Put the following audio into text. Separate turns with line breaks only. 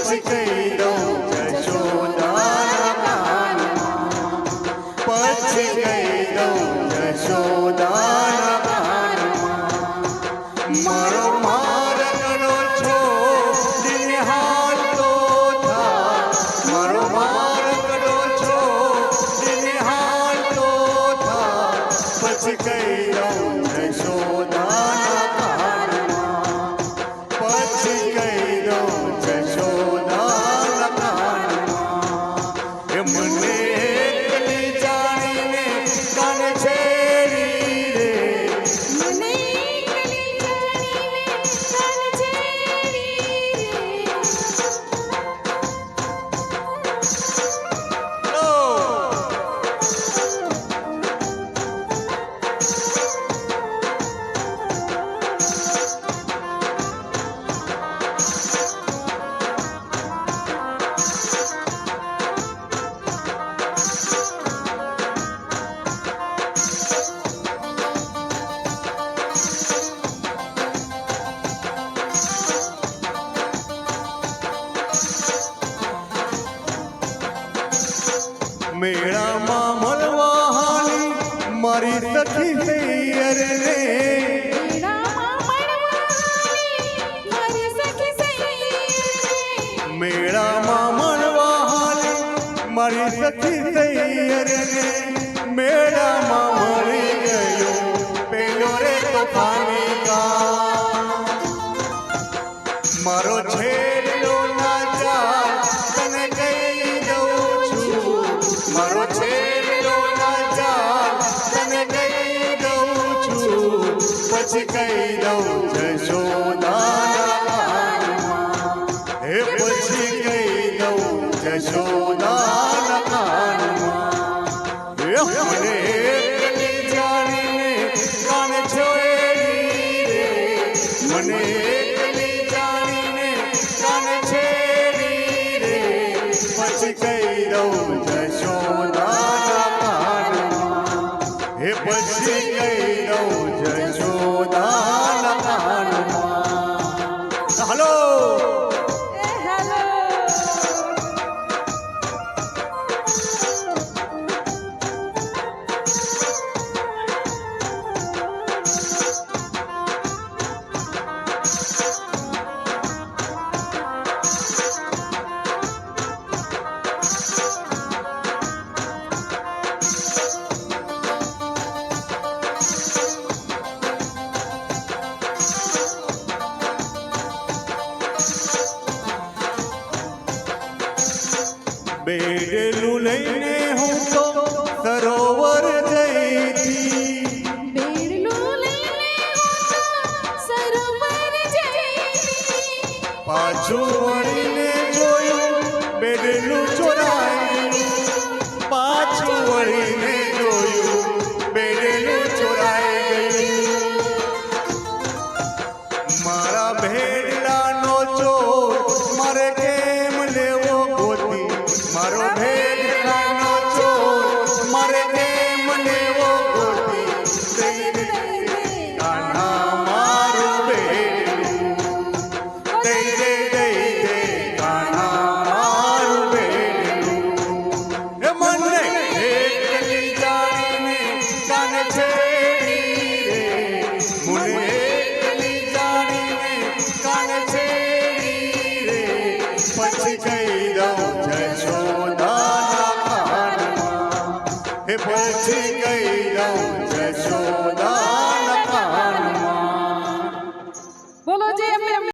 પછી કહી દઉં જશોદાના કાનમાં, પછી કહી દઉં જશોદાના કાનમાં. મારો માર કરો છો દિને હાલ તો થા, મારો માર કરો છો દિને હાલ તો થા, પછી કહી દઉં જશોદાના કાનમાં, પછી કહી દઉં જશોદાના કાનમાં. એ મને એકલી જાણીને કાન છેડી રે,
મને એકલી જાણીને કાન છેડી રે.
મેળામાં મળવા હાલી મારી સખી સૈયર રે,
મેળામાં મળવા હારી મારી સખી સૈયર
મેળામાં મળવા હાલી મારી સખી સૈયર
રે.
રે, મેળામાં મળી ગયો પેલો રે તોફાની કા. મારો છેલ્લો ના ચાલ તને કહી દઉં છું, મારો છેલ્લો ના ચાલ તને કહી દઉં છું, પછી કહી દઉં જશોદાના કાનમાં, હે પછી કહી દઉં જશોદાના કાનમાં. મને એકલી જાણીને કાન છોડી રે, મને એકલી જાણીને કાન છેડી રે, પછી કહી દઉં જશોદાના કાનમાં, હે પછી કહી દઉં જશોદાના કાનમાં. હલો બેડલું લઈને હું તો સરોવર જઈ હતી,
બેડલું લઈને હું તો સરોવર જઈ.
પાછું વળીને જોયું બેડલું ચોરાયું, પાછું વળીને જોયું બેડલું ચોરાઈ ગયું. મારા ભેડલાનો ચોર મારે કેમ લેવો ગોતી, મારો ભેડલાનો ચોર મારે કેમ લેવો ગોતી. દઈ દે કાન્હા મારું બેડલું, દઈ દે કાન્હા મારું બેડલું. એ મને એકલી જાણીને કાન છેડી રે, મને એકલી જાણીને કાન છેડી રે, પછી કહી દઉં જશોદાના કાનમાં, હે પછી કહી